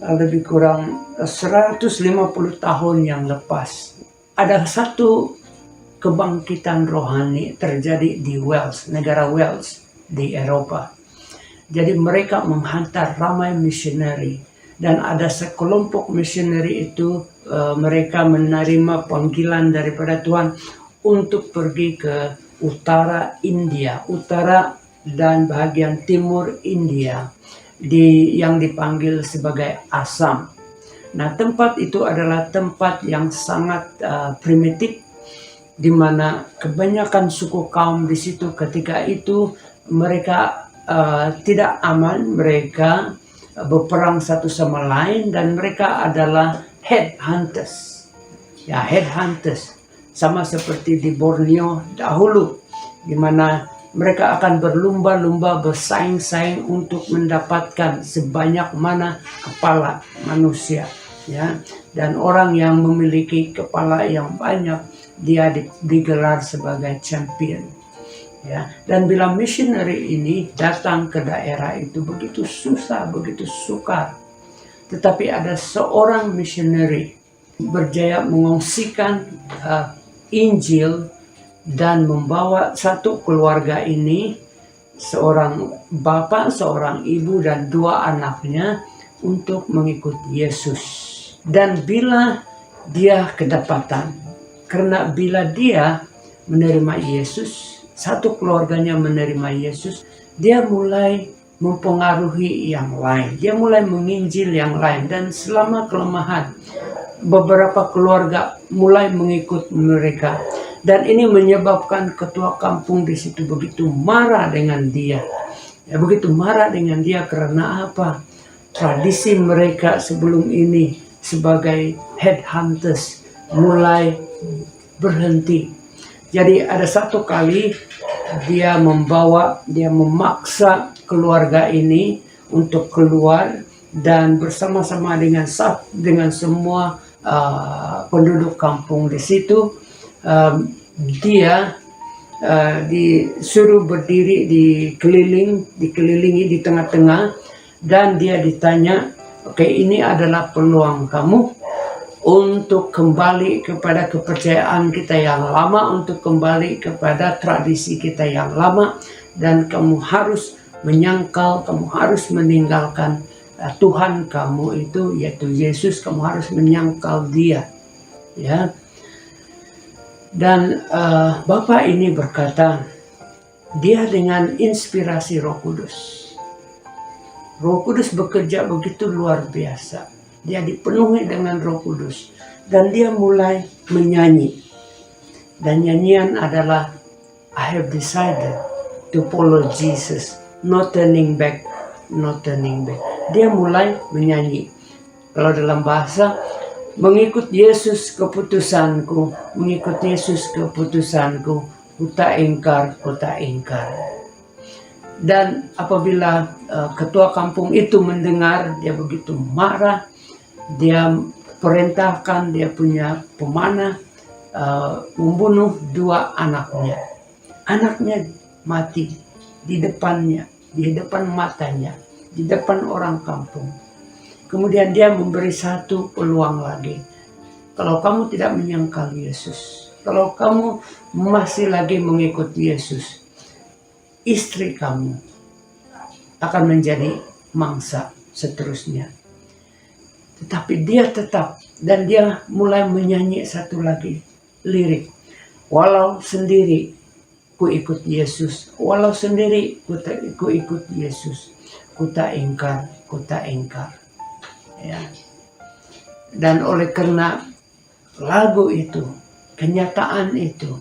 Lebih kurang 150 tahun yang lepas, ada satu kebangkitan rohani terjadi di Wales, negara Wales di Eropa. Jadi mereka menghantar ramai misioneri dan ada sekelompok misioneri itu mereka menerima panggilan daripada Tuhan untuk pergi ke utara India, utara dan bahagian timur India yang dipanggil sebagai Assam. Nah, tempat itu adalah tempat yang sangat primitif, di mana kebanyakan suku kaum di situ ketika itu mereka tidak aman, mereka berperang satu sama lain dan mereka adalah headhunters. Ya, headhunters sama seperti di Borneo dahulu, di mana mereka akan berlumba-lumba bersaing-saing untuk mendapatkan sebanyak mana kepala manusia, ya. Dan orang yang memiliki kepala yang banyak dia digelar sebagai champion. Ya, dan bila missionary ini datang ke daerah itu begitu susah, begitu sukar. Tetapi ada seorang missionary berjaya mengungsikan Injil dan membawa satu keluarga ini, seorang bapak, seorang ibu dan dua anaknya untuk mengikut Yesus. Dan bila dia kedapatan, karena bila dia menerima Yesus, satu keluarganya menerima Yesus, dia mulai mempengaruhi yang lain. Dia mulai menginjil yang lain. Dan selama kelemahan, beberapa keluarga mulai mengikut mereka. Dan ini menyebabkan ketua kampung di situ begitu marah dengan dia. Ya, begitu marah dengan dia karena apa? Tradisi mereka sebelum ini sebagai headhunters mulai berhenti. Jadi ada satu kali dia memaksa keluarga ini untuk keluar dan bersama-sama dengan semua penduduk kampung di situ, dia disuruh berdiri dikelilingi di tengah-tengah, dan dia ditanya, oke, ini adalah peluang kamu untuk kembali kepada kepercayaan kita yang lama, untuk kembali kepada tradisi kita yang lama, dan kamu harus menyangkal, kamu harus meninggalkan Tuhan kamu itu, yaitu Yesus. Kamu harus menyangkal Dia, ya. Dan Bapak ini berkata, dia dengan inspirasi Roh Kudus. Roh Kudus bekerja begitu luar biasa. Dia dipenuhi dengan Roh Kudus dan dia mulai menyanyi. Dan nyanyian adalah I have decided to follow Jesus, no turning back, no turning back. Dia mulai menyanyi. Kalau dalam bahasa, mengikut Yesus keputusanku, mengikut Yesus keputusanku, ku tak ingkar, ku tak ingkar. Dan apabila ketua kampung itu mendengar, dia begitu marah. Dia perintahkan dia punya pemanah membunuh 2 anaknya. Anaknya mati di depannya, di depan matanya, di depan orang kampung. Kemudian dia memberi 1 peluang lagi. Kalau kamu tidak menyangkal Yesus, kalau kamu masih lagi mengikuti Yesus, istri kamu akan menjadi mangsa seterusnya. Tetapi dia tetap, dan dia mulai menyanyi satu lagi lirik. Walau sendiri ku ikut Yesus, walau sendiri ku ikut Yesus, ku tak ingkar, ku tak ingkar. Ya. Dan oleh karena lagu itu, kenyataan itu,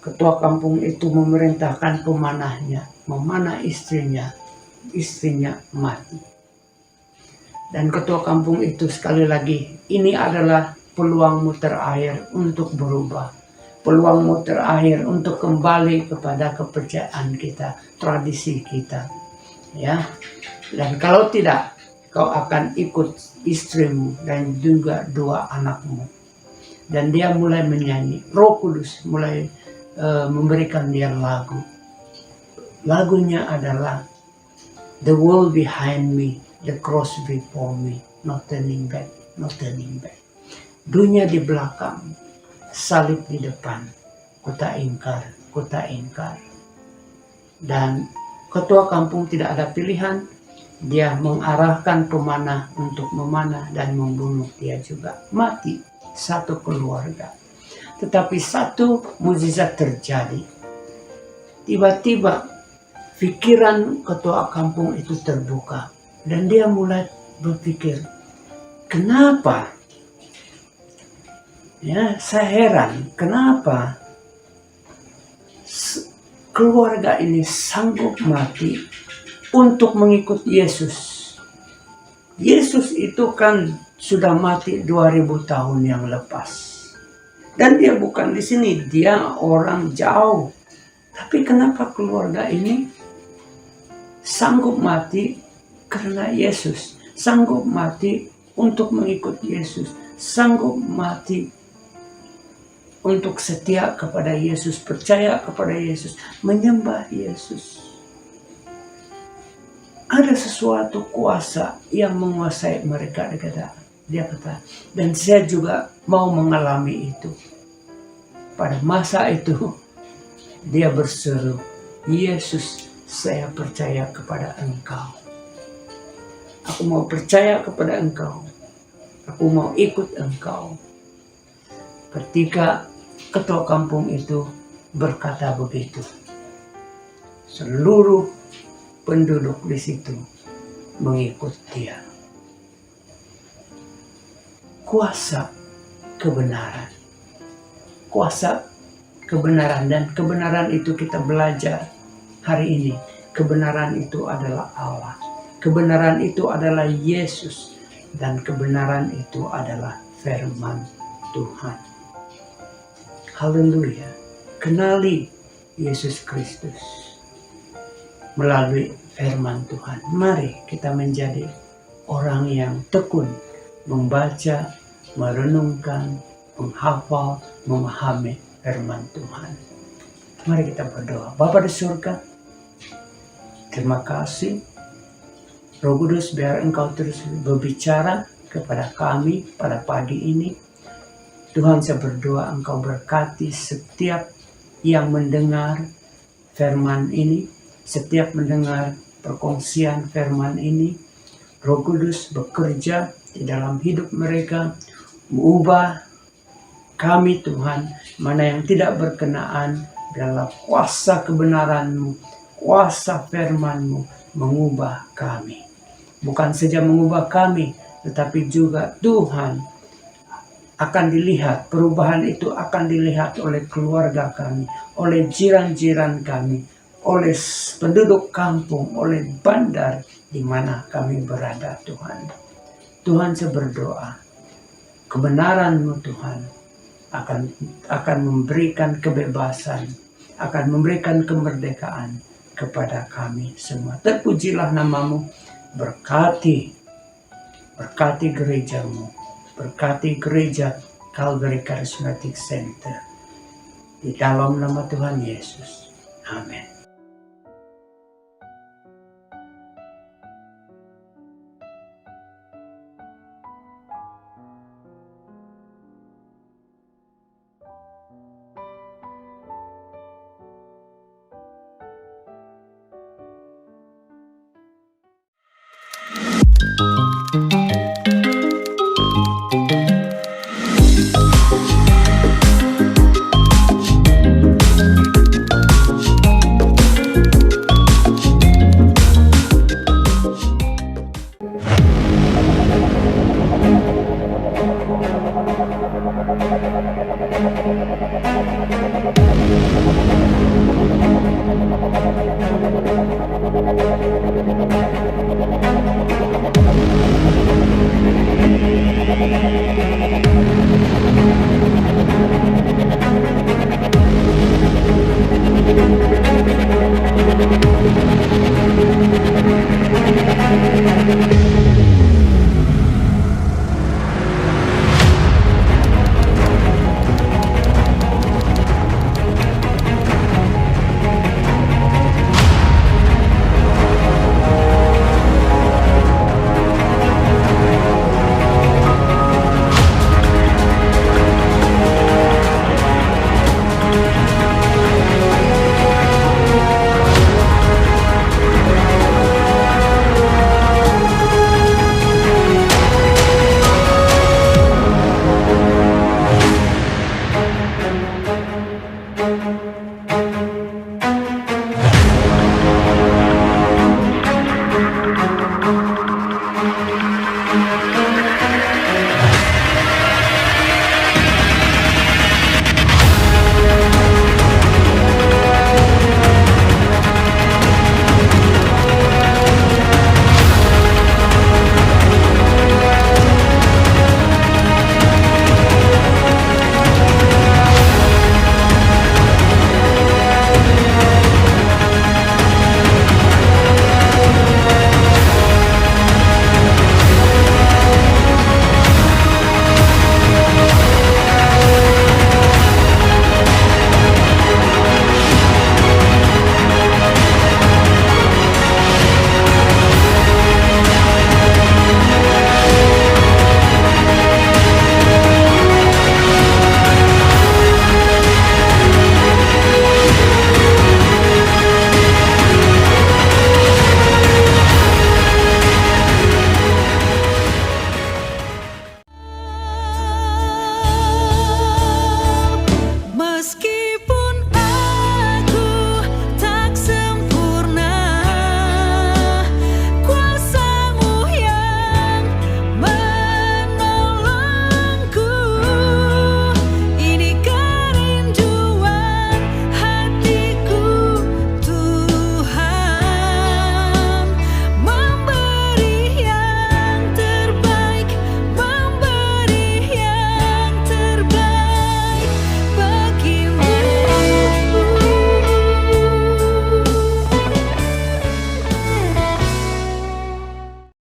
ketua kampung itu memerintahkan pemanahnya memanah istrinya mati. Dan ketua kampung itu sekali lagi, ini adalah peluangmu terakhir untuk berubah. Peluangmu terakhir untuk kembali kepada kepercayaan kita, tradisi kita. Ya. Dan kalau tidak, kau akan ikut istrimu dan juga 2 anakmu. Dan dia mulai menyanyi. Roh Kudus mulai memberikan dia lagu. Lagunya adalah The world behind me, the cross before me, no turning back, no turning back. Dunia di belakang, salib di depan, ku tak ingkar, ku tak ingkar. Dan ketua kampung tidak ada pilihan, dia mengarahkan pemanah untuk memanah dan membunuh dia juga. Mati 1 keluarga. Tetapi 1 mukjizat terjadi. Tiba-tiba pikiran ketua kampung itu terbuka. Dan dia mulai berpikir, kenapa? Ya, saya heran, kenapa keluarga ini sanggup mati untuk mengikut Yesus. Yesus itu kan sudah mati 2000 tahun yang lepas. Dan dia bukan di sini, dia orang jauh. Tapi kenapa keluarga ini sanggup mati karena Yesus, sanggup mati untuk mengikut Yesus, sanggup mati untuk setia kepada Yesus, percaya kepada Yesus, menyembah Yesus. Ada sesuatu kuasa yang menguasai mereka, dia kata, dan saya juga mau mengalami itu. Pada masa itu dia berseru, Yesus, saya percaya kepada Engkau. Aku mau percaya kepada Engkau. Aku mau ikut Engkau. Ketika ketua kampung itu berkata begitu, seluruh penduduk di situ mengikut dia. Kuasa kebenaran. Kuasa kebenaran, dan kebenaran itu kita belajar hari ini. Kebenaran itu adalah Allah. Kebenaran itu adalah Yesus. Dan kebenaran itu adalah firman Tuhan. Haleluya. Kenali Yesus Kristus melalui firman Tuhan. Mari kita menjadi orang yang tekun membaca, merenungkan, menghafal, memahami firman Tuhan. Mari kita berdoa. Bapa di surga, terima kasih. Roh Kudus, biar Engkau terus berbicara kepada kami pada pagi ini. Tuhan, saya berdoa Engkau berkati setiap yang mendengar firman ini, setiap mendengar perkongsian firman ini. Roh Kudus bekerja di dalam hidup mereka, mengubah kami Tuhan, mana yang tidak berkenaan dalam kuasa kebenaran-Mu, kuasa firman-Mu mengubah kami. Bukan saja mengubah kami, tetapi juga Tuhan akan dilihat, perubahan itu akan dilihat oleh keluarga kami, oleh jiran-jiran kami, oleh penduduk kampung, oleh bandar di mana kami berada Tuhan. Tuhan, saya berdoa, kebenaran-Mu Tuhan akan memberikan kebebasan, akan memberikan kemerdekaan kepada kami semua. Terpujilah nama-Mu, berkati gereja-Mu, berkati gereja Calvary Charismatic Center. Di dalam nama Tuhan Yesus. Amin.